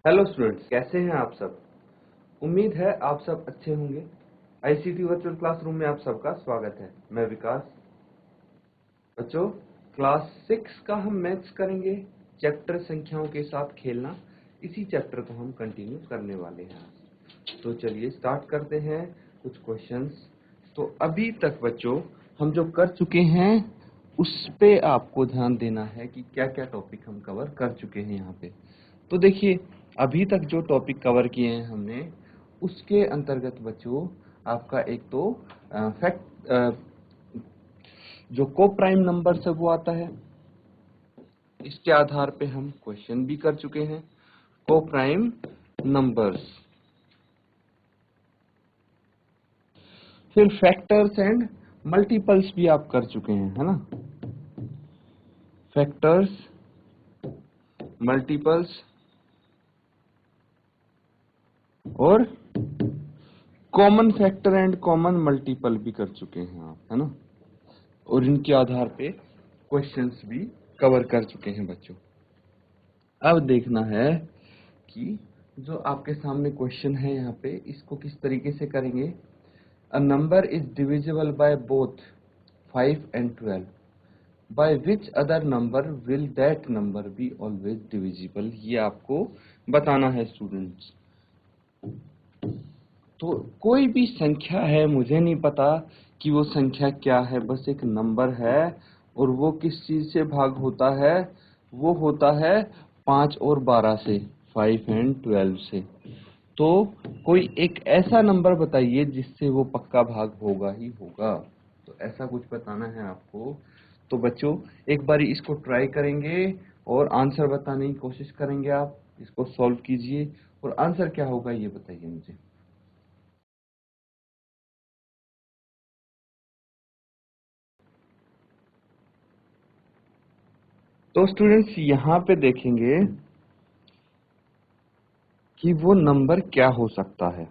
Hello students, कैसे हैं आप सब। उम्मीद है आप सब अच्छे होंगे। आईसीटी वर्चुअल क्लासरूम में आप सबका स्वागत है। मैं विकास। बच्चों, क्लास 6 का हम मैथ्स करेंगे, चैप्टर संख्याओं के साथ खेलना। इसी चैप्टर को हम कंटिन्यू करने वाले हैं। तो चलिए स्टार्ट करते हैं कुछ क्वेश्चंस। तो अभी तक बच्चों हम जो कर चुके हैं उस पे आपको ध्यान देना है कि क्या क्या टॉपिक हम कवर कर चुके हैं यहाँ पे। तो देखिए, अभी तक जो टॉपिक कवर किए हैं हमने उसके अंतर्गत बच्चों आपका एक तो फैक्ट जो को प्राइम नंबर है वो आता है। इसके आधार पे हम क्वेश्चन भी कर चुके हैं, को प्राइम नंबर्स। फिर फैक्टर्स एंड मल्टीपल्स भी आप कर चुके हैं, है ना। फैक्टर्स, मल्टीपल्स और common factor and common multiple भी कर चुके हैं आप, है ना। और इनके आधार पे क्वेश्चंस भी कवर कर चुके हैं बच्चों। अब देखना है कि जो आपके सामने क्वेश्चन है यहाँ पे इसको किस तरीके से करेंगे। A number is divisible by both 5 and 12, by which other number will that number be always divisible, ये आपको बताना है स्टूडेंट्स। तो कोई भी संख्या है, मुझे नहीं पता कि वो संख्या क्या है, बस एक नंबर है और वो किस चीज से भाग होता है, वो होता है 5 और 12 से, 5 and 12 से। तो कोई एक ऐसा नंबर बताइए जिससे वो पक्का भाग होगा ही होगा। तो ऐसा कुछ बताना है आपको। तो बच्चों एक बारी इसको ट्राई करेंगे और आंसर बताने की कोशिश करेंगे। आप इसको सॉल्व कीजिए और आंसर क्या होगा ये बताइए मुझे। तो स्टूडेंट्स यहाँ पे देखेंगे कि वो नंबर क्या हो सकता है।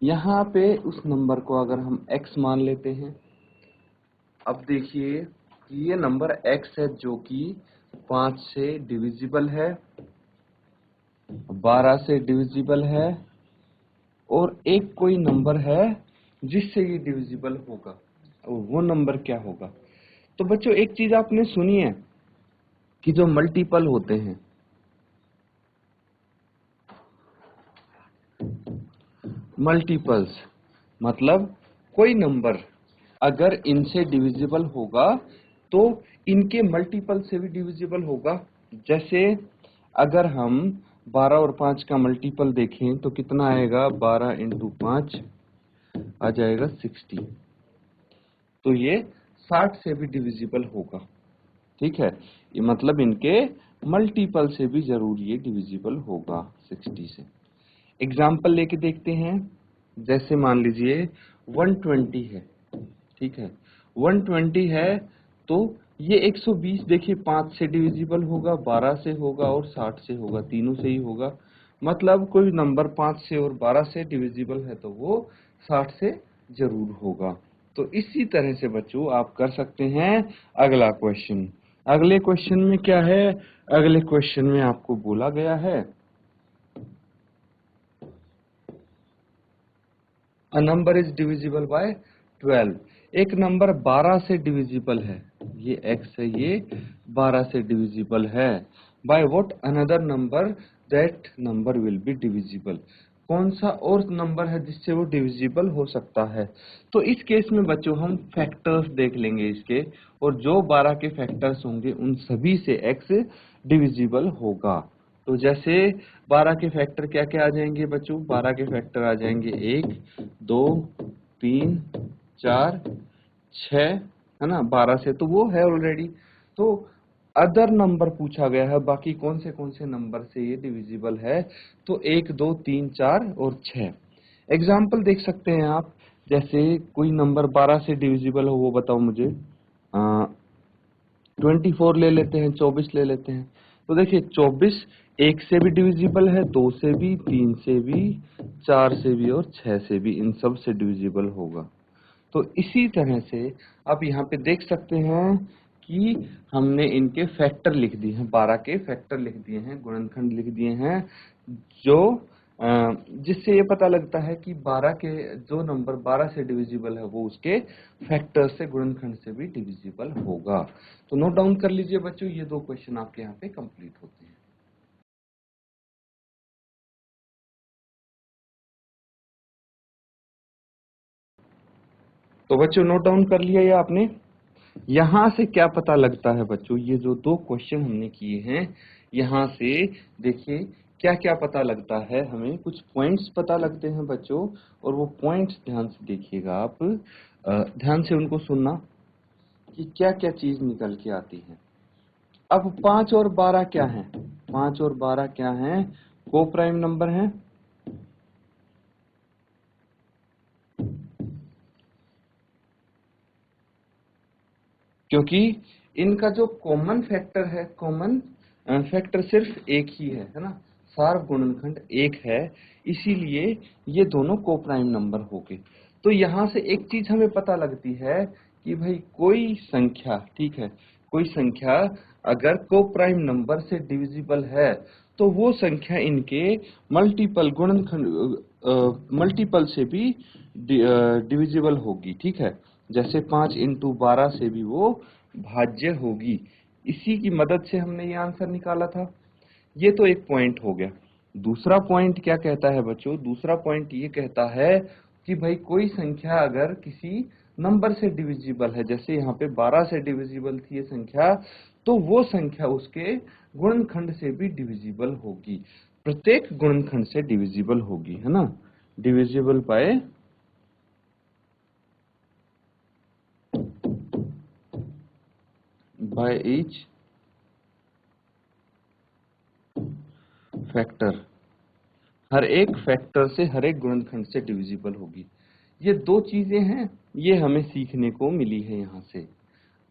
यहाँ पे उस नंबर को अगर हम x मान लेते हैं, अब देखिए कि ये नंबर x है जो कि 5 से डिविजिबल है, 12 से डिविजिबल है और एक कोई नंबर है जिससे ये डिविजिबल होगा। और वो नंबर क्या होगा। तो बच्चों एक चीज आपने सुनी है कि जो मल्टीपल होते हैं, मल्टीपल्स मतलब कोई नंबर अगर इनसे डिविजिबल होगा तो इनके मल्टीपल से भी डिविजिबल होगा। जैसे अगर हम 12 और 5 का मल्टीपल देखें तो कितना आएगा, 12 इंटू 5 आ जाएगा 60। तो ये 60 से भी डिविजिबल होगा, ठीक है। ये मतलब इनके मल्टीपल से भी जरूर ये डिविजिबल होगा 60 से। एग्जाम्पल लेके देखते हैं। जैसे मान लीजिए 120 है, ठीक है। 120 है तो ये 120 देखिए 5 से डिविजिबल होगा, 12 से होगा और 60 से होगा, तीनों से ही होगा। मतलब कोई नंबर 5 से और 12 से डिविजिबल है तो वो 60 से जरूर होगा। तो इसी तरह से बच्चों आप कर सकते हैं अगला क्वेश्चन। अगले क्वेश्चन में क्या है, अगले क्वेश्चन में आपको बोला गया है a number is divisible by 12। एक नंबर 12 से डिविजिबल है, ये x है, ये 12 से डिविजिबल है। By what another number that number will be divisible, कौन सा और नंबर है जिससे वो डिविजिबल हो सकता है। तो इस केस में बच्चों हम फैक्टर्स देख लेंगे इसके, और जो 12 के फैक्टर्स होंगे उन सभी से x डिविजिबल होगा। तो जैसे 12 के फैक्टर क्या क्या आ जाएंगे बच्चों, 12 के फैक्टर आ जाएंगे 1, 2, 3, 4, 6, है ना। 12 से तो वो है ऑलरेडी। तो अदर नंबर पूछा गया है, बाकी कौन से नंबर से ये डिविजिबल है। तो 1, 2, 3, 4 और 6। एग्जाम्पल देख सकते हैं आप। जैसे कोई नंबर 12 से डिविजिबल हो वो बताओ मुझे। 24 ले लेते हैं, 24 ले लेते हैं। तो देखिए 24 1 से भी डिविजिबल है, 2 से भी, 3 से भी, 4 से भी और 6 से भी, इन सब से डिविजिबल होगा। तो इसी तरह से आप यहाँ पे देख सकते हैं कि हमने इनके फैक्टर लिख दिए हैं, 12 के फैक्टर लिख दिए हैं, गुणनखंड लिख दिए हैं, जो जिससे ये पता लगता है कि 12 के जो नंबर 12 से डिविजिबल है वो उसके फैक्टर से, गुणनखंड से भी डिविजिबल होगा। तो नोट डाउन कर लीजिए बच्चों, ये 2 क्वेश्चन आपके यहाँ पे कंप्लीट होते हैं। तो बच्चों नोट डाउन कर लिया ये आपने। यहां से क्या पता लगता है बच्चों, ये जो 2 क्वेश्चन हमने किए हैं, यहां से देखिए क्या क्या पता लगता है, हमें कुछ पॉइंट्स पता लगते हैं बच्चों, और वो पॉइंट्स ध्यान से देखिएगा आप, ध्यान से उनको सुनना कि क्या क्या चीज निकल के आती है। अब 5 और 12 क्या है? 5 और 12 क्या है? को प्राइम नंबर है। क्योंकि इनका जो कॉमन फैक्टर है, कॉमन फैक्टर सिर्फ एक ही है ना, सार्व गुणनखंड एक है, इसीलिए ये दोनों को प्राइम नंबर हो गए। तो यहां से एक चीज हमें पता लगती है कि भाई कोई संख्या, ठीक है, कोई संख्या अगर को प्राइम नंबर से डिविजिबल है तो वो संख्या इनके मल्टीपल गुणनखंड मल्टीपल से भी डिविजिबल होगी, ठीक है। जैसे 5 इंटू 12 से भी वो भाज्य होगी। इसी की मदद से हमने ये आंसर निकाला था। ये तो एक पॉइंट हो गया। दूसरा पॉइंट क्या कहता है बच्चों? दूसरा पॉइंट ये कहता है कि भाई कोई संख्या अगर किसी नंबर से डिविजिबल है, जैसे यहाँ पे 12 से डिविजिबल थी ये संख्या, तो वो संख्या उसके गुणनखंड से भी डिविजिबल होगी, प्रत्येक गुणनखंड से डिविजिबल होगी, है ना, डिविजिबल बाय ईच फैक्टर, हर एक फैक्टर से, हर एक गुणनखंड से डिविजिबल होगी। ये 2 चीजें हैं, ये हमें सीखने को मिली है यहाँ से।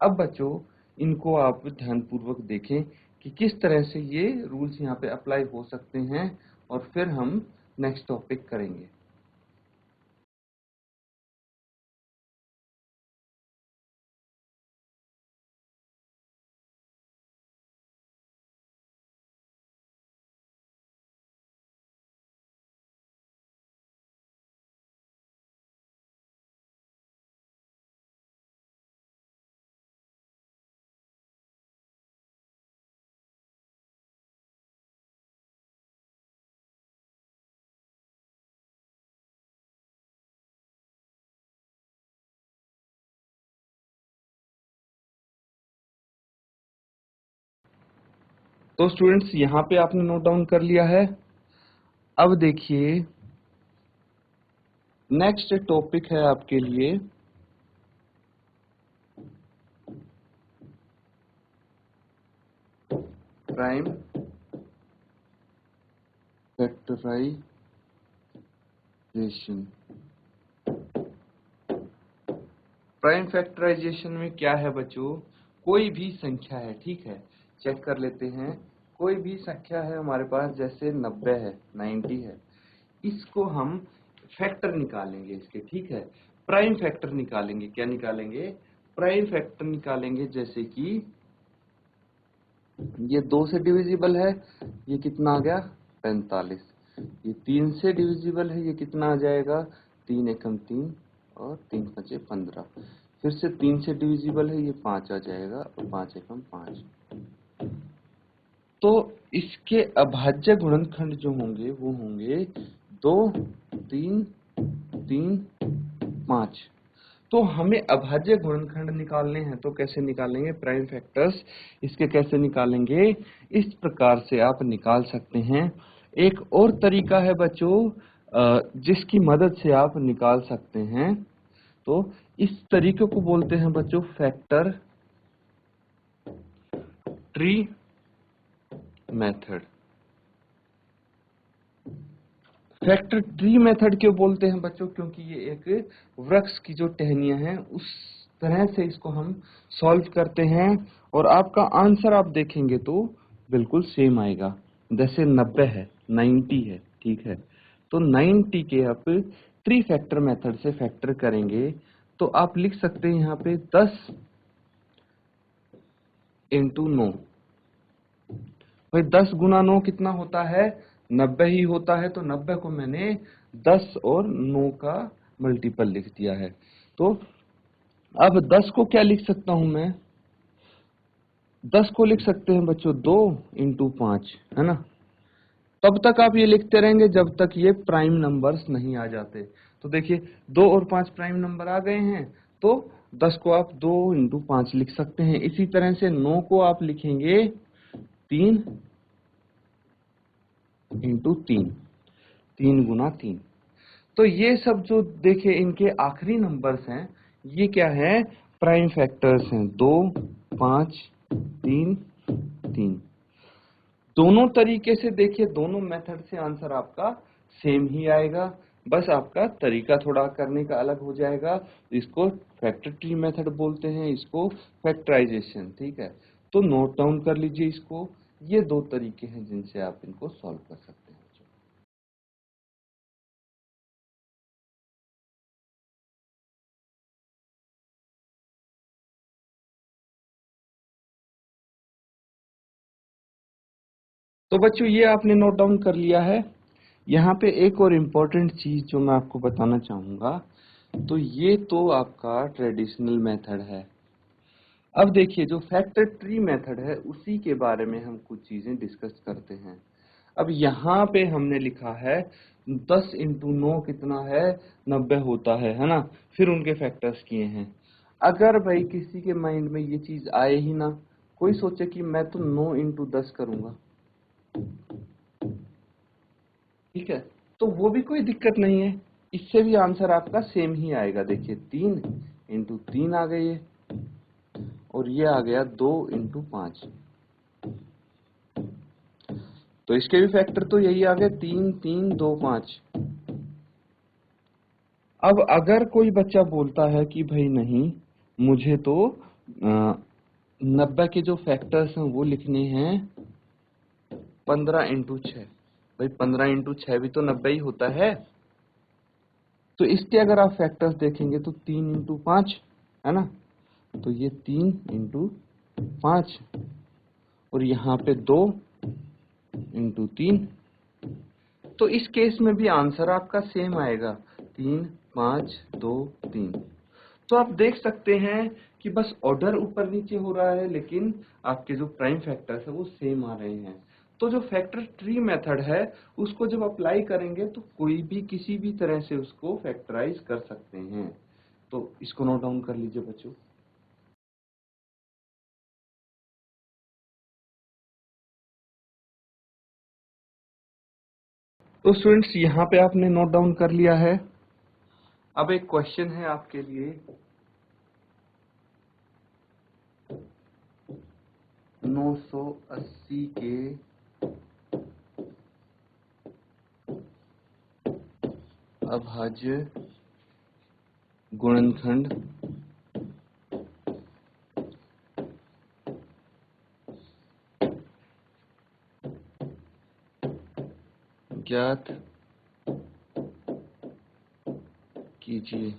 अब बच्चों इनको आप ध्यानपूर्वक देखें कि किस तरह से ये रूल्स यहाँ पे अप्लाई हो सकते हैं, और फिर हम नेक्स्ट टॉपिक करेंगे। तो स्टूडेंट्स यहाँ पे आपने नोट डाउन कर लिया है। अब देखिए नेक्स्ट टॉपिक है आपके लिए प्राइम फैक्टराइजेशन। प्राइम फैक्टराइजेशन में क्या है बच्चों? कोई भी संख्या है, ठीक है, चेक कर लेते हैं। कोई भी संख्या है हमारे पास, जैसे 90 है, 90 है, इसको हम फैक्टर निकालेंगे इसके, ठीक है, प्राइम फैक्टर निकालेंगे। क्या निकालेंगे? प्राइम फैक्टर निकालेंगे। जैसे कि ये 2 से डिविजिबल है, ये कितना आ गया? 45। ये 3 से डिविजिबल है, ये कितना आ जाएगा? 3 एकम 3 और 3 पचे 15। फिर से 3 से डिविजिबल है, ये 5 आ जाएगा, और 5 एकम 5। तो इसके अभाज्य गुणनखंड जो होंगे वो होंगे 2, 3, 3, 5। तो हमें अभाज्य गुणनखंड निकालने हैं, तो कैसे निकालेंगे? प्राइम फैक्टर्स इसके कैसे निकालेंगे? इस प्रकार से आप निकाल सकते हैं। एक और तरीका है बच्चों जिसकी मदद से आप निकाल सकते हैं, तो इस तरीके को बोलते हैं बच्चों factor tree method. Factor tree method क्यों बोलते हैं बच्चों? क्योंकि ये एक वृक्ष की जो टहनियां हैं उस तरह से इसको हम सॉल्व करते हैं, और आपका आंसर आप देखेंगे तो बिल्कुल सेम आएगा। जैसे 90 है, 90 है, ठीक है, तो 90 के आप ट्री फैक्टर मेथड से फैक्टर करेंगे तो आप लिख सकते हैं यहाँ पे 10 इंटू 9। भाई 10 गुना 9 कितना होता है? 90 ही होता है। तो 90 को मैंने 10 और 9 का मल्टीपल लिख दिया है। तो अब 10 को क्या लिख सकता हूं मैं? 10 को लिख सकते हैं बच्चों 2 इंटू 5, है ना। तब तक आप ये लिखते रहेंगे जब तक ये प्राइम नंबर्स नहीं आ जाते। तो देखिए 2 और 5 प्राइम नंबर आ गए हैं, तो 10 को आप 2 इंटू 5 लिख सकते हैं। इसी तरह से 9 को आप लिखेंगे 3 इंटू 3, 3 गुना 3। तो ये सब जो देखिए इनके आखिरी नंबर्स हैं, ये क्या है? प्राइम फैक्टर्स हैं। 2, 5, 3, 3। दोनों तरीके से देखिए, दोनों मेथड से आंसर आपका सेम ही आएगा, बस आपका तरीका थोड़ा करने का अलग हो जाएगा। इसको फैक्टर ट्री मेथड बोलते हैं, इसको फैक्टराइजेशन, ठीक है। तो नोट डाउन कर लीजिए इसको। ये दो तरीके हैं जिनसे आप इनको सॉल्व कर सकते हैं। तो बच्चों ये आपने नोट डाउन कर लिया है। यहाँ पे एक और इम्पोर्टेंट चीज जो मैं आपको बताना चाहूंगा, तो ये तो आपका ट्रेडिशनल मेथड है। अब देखिए जो फैक्टर ट्री मेथड है उसी के बारे में हम कुछ चीजें डिस्कस करते हैं। अब यहाँ पे हमने लिखा है 10 इंटू 9 कितना है? 90 होता है ना। फिर उनके फैक्टर्स किए हैं। अगर भाई किसी के माइंड में ये चीज आए ही ना, कोई सोचे कि मैं तो 9 इंटू 10 करूंगा, ठीक है, तो वो भी कोई दिक्कत नहीं है। इससे भी आंसर आपका सेम ही आएगा। देखिए 3 इंटू 3 आ गई है, और ये आ गया 2 इंटू 5। तो इसके भी फैक्टर तो यही आ गए, 3, 3, 2, 5। अब अगर कोई बच्चा बोलता है कि भाई नहीं, मुझे तो 90 के जो फैक्टर्स हैं वो लिखने हैं 15 इंटू 6। भाई 15 इंटू 6 भी तो 90 ही होता है। तो इसके अगर आप फैक्टर्स देखेंगे तो 3 इंटू 5 है ना, तो ये 3 इंटू 5, और यहाँ पे 2 इंटू 3। तो इस केस में भी आंसर आपका सेम आएगा, 3, 5, 2, 3। तो आप देख सकते हैं कि बस ऑर्डर ऊपर नीचे हो रहा है, लेकिन आपके जो प्राइम फैक्टर्स है वो सेम आ रहे हैं। तो जो फैक्टर ट्री मेथड है उसको जब अप्लाई करेंगे तो कोई भी किसी भी तरह से उसको फैक्टराइज कर सकते हैं। तो इसको नोट डाउन कर लीजिए बच्चों। तो स्टूडेंट्स यहाँ पे आपने नोट डाउन कर लिया है। अब एक क्वेश्चन है आपके लिए, 980 के अभाज्य गुणनखंड ज्ञात कीजिए।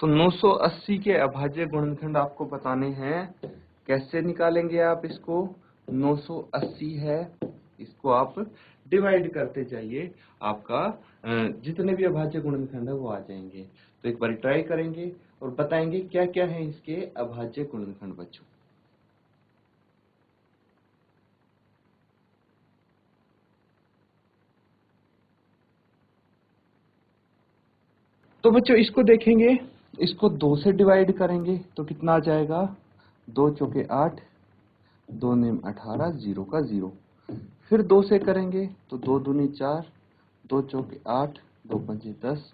तो 980 के अभाज्य गुणनखंड आपको बताने हैं। कैसे निकालेंगे आप इसको? 980 है, इसको आप डिवाइड करते जाइए, आपका जितने भी अभाज्य गुणनखंड है वो आ जाएंगे। तो एक बार ट्राई करेंगे और बताएंगे क्या क्या है इसके अभाज्य गुणनखंड बच्चों। तो बच्चों इसको देखेंगे, इसको 2 से डिवाइड करेंगे तो कितना आ जाएगा? 2 चौके 8, 2 नेम 18, 0 का 0। फिर 2 से करेंगे तो 2 दूनी 4, 2 चौके 8, 2 पंजे 10।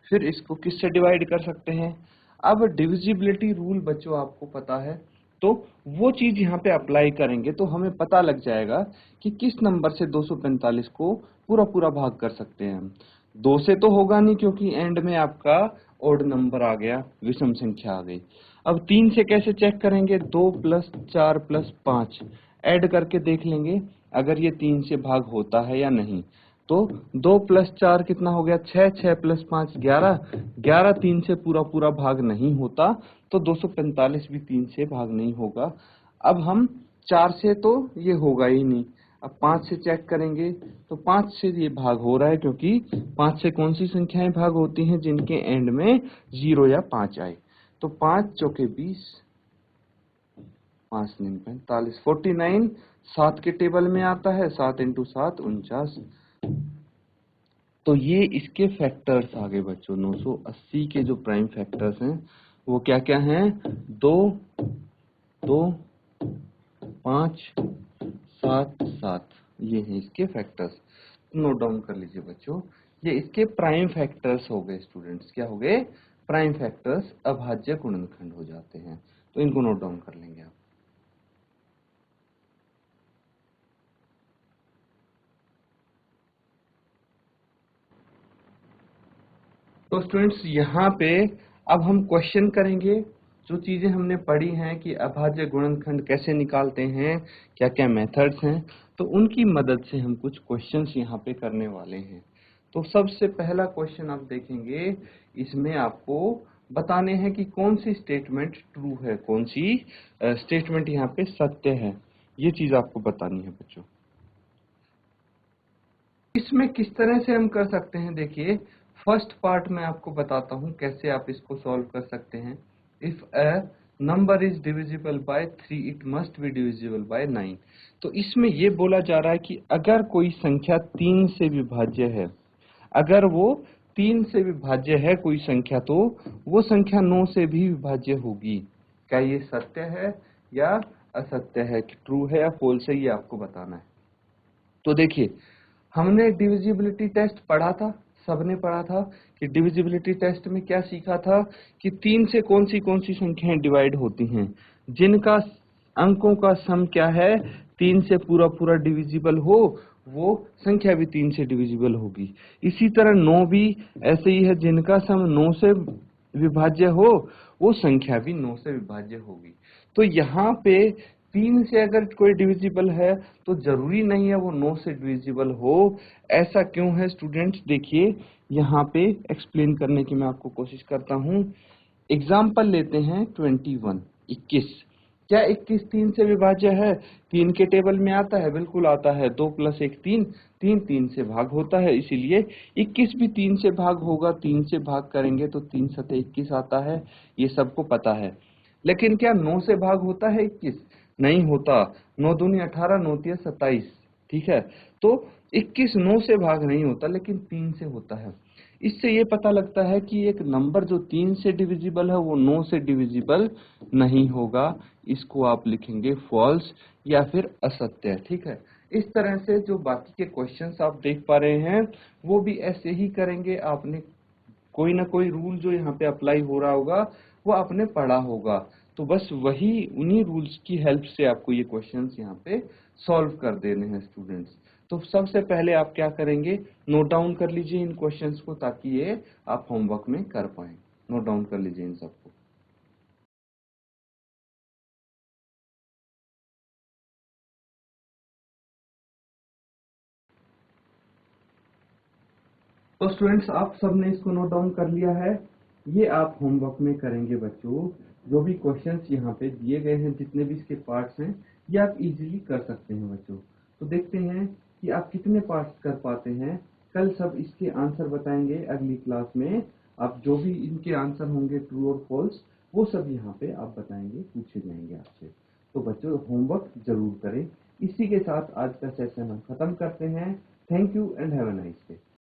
फिर इसको किससे डिवाइड कर सकते हैं? अब डिविजिबिलिटी रूल बच्चों आपको पता है, तो वो चीज यहाँ पे अप्लाई करेंगे तो हमें पता लग जाएगा कि किस नंबर से 245 को पूरा पूरा भाग कर सकते हैं हम। 2 से तो होगा नहीं क्योंकि एंड में आपका ओड नंबर आ गया, विषम संख्या आ गई। अब 3 से कैसे चेक करेंगे? 2 प्लस 4 प्लस 5 ऐड करके देख लेंगे अगर ये 3 से भाग होता है या नहीं। तो 2 प्लस 4 कितना हो गया 6, 6 प्लस 5 11, 11 3 से पूरा पूरा भाग नहीं होता, तो 245 भी 3 से भाग नहीं होगा। अब हम 4 से तो ये होगा ही नहीं, अब 5 से चेक करेंगे तो 5 से ये भाग हो रहा है, क्योंकि 5 से कौन सी संख्याएं भाग होती हैं जिनके एंड में 0 या 5 आए। तो 5 चौके 20, 5 9 45, 49 7 के टेबल में आता है, 7 इंटू 7 49। तो ये इसके फैक्टर्स आ गए बच्चों। 980 के जो प्राइम फैक्टर्स हैं वो क्या क्या हैं, 2 2 5 7 7, ये हैं इसके फैक्टर्स। नोट डाउन कर लीजिए बच्चों, ये इसके प्राइम फैक्टर्स हो गए स्टूडेंट्स। क्या हो गए, प्राइम फैक्टर्स, अभाज्य गुणनखंड हो जाते हैं। तो इनको नोट डाउन कर लेंगे आप। तो स्टूडेंट्स यहाँ पे अब हम क्वेश्चन करेंगे। जो चीजें हमने पढ़ी हैं कि अभाज्य गुणनखंड कैसे निकालते हैं, क्या क्या मेथड्स हैं, तो उनकी मदद से हम कुछ क्वेश्चंस यहाँ पे करने वाले हैं। तो सबसे पहला क्वेश्चन आप देखेंगे, इसमें आपको बताने हैं कि कौन सी स्टेटमेंट ट्रू है, कौन सी स्टेटमेंट यहाँ पे सत्य है, ये चीज आपको बतानी है बच्चों। इसमें किस तरह से हम कर सकते हैं, देखिए फर्स्ट पार्ट में आपको बताता हूं कैसे आप इसको सॉल्व कर सकते हैं। If a number is divisible by 3 it must be divisible by 9। तो इसमें ये बोला जा रहा है कि अगर कोई संख्या 3 से विभाज्य है, अगर वो 3 से विभाज्य है कोई संख्या, तो वो संख्या 9 से भी विभाज्य होगी। क्या ये सत्य है या असत्य है, कि ट्रू है या फॉल्स है, ये आपको बताना है। तो देखिए हमने डिविजिबिलिटी टेस्ट पढ़ा था, सबने पढ़ा था कि डिविजिबिलिटी टेस्ट में क्या सीखा था कि 3 से कौन सी संख्याएं डिवाइड होती हैं, जिनका अंकों का सम क्या है 3 से पूरा पूरा डिविजिबल हो, वो संख्या भी 3 से डिविजिबल होगी। इसी तरह 9 भी ऐसे ही है, जिनका सम 9 से विभाज्य हो, वो संख्या भी 9 से विभाज्य होगी। तो यहाँ पे 3 से अगर कोई डिविजिबल है तो जरूरी नहीं है वो 9 से डिविजिबल हो। ऐसा क्यों है स्टूडेंट्स, देखिए यहाँ पे एक्सप्लेन करने की मैं आपको कोशिश करता हूँ। एग्जाम्पल लेते हैं 21, 21। क्या 21 3 से विभाज्य है? 3 के टेबल में आता है, बिल्कुल आता है। 2 प्लस 1 3, 3 3 से भाग होता है, इसीलिए 21 भी 3 से भाग होगा। 3 से भाग करेंगे तो 3 सते 21 आता है, ये सबको पता है। लेकिन क्या 9 से भाग होता है 21? नहीं होता। 9 दूनी 18, 9 तिया 27, ठीक है। तो 21 9 से भाग नहीं होता, लेकिन 3 से होता है। इससे ये पता लगता है कि एक नंबर जो 3 से डिविजिबल है वो 9 से डिविजिबल नहीं होगा। इसको आप लिखेंगे फॉल्स या फिर असत्य, ठीक है। इस तरह से जो बाकी के क्वेश्चंस आप देख पा रहे हैं वो भी ऐसे ही करेंगे। आपने कोई ना कोई रूल जो यहाँ पे अप्लाई हो रहा होगा वो आपने पढ़ा होगा, तो बस वही उन्हीं रूल्स की हेल्प से आपको ये क्वेश्चंस यहाँ पे सॉल्व कर देने हैं स्टूडेंट्स। तो सबसे पहले आप क्या करेंगे, नोट डाउन कर लीजिए इन क्वेश्चंस को, ताकि ये आप होमवर्क में कर पाए। नोट डाउन कर लीजिए इन सबको। तो स्टूडेंट्स आप सबने इसको नोट डाउन कर लिया है। ये आप होमवर्क में करेंगे बच्चों। जो भी क्वेश्चंस यहाँ पे दिए गए हैं, जितने भी इसके पार्ट्स हैं, ये आप इजीली कर सकते हैं बच्चों। तो देखते हैं कि आप कितने पार्ट्स कर पाते हैं। कल सब इसके आंसर बताएंगे अगली क्लास में। आप जो भी इनके आंसर होंगे ट्रू और फॉल्स, वो सब यहाँ पे आप बताएंगे, पूछे जाएंगे आपसे। तो बच्चों होमवर्क जरूर करें। इसी के साथ आज का सेशन हम खत्म करते हैं। Thank you and have a nice day.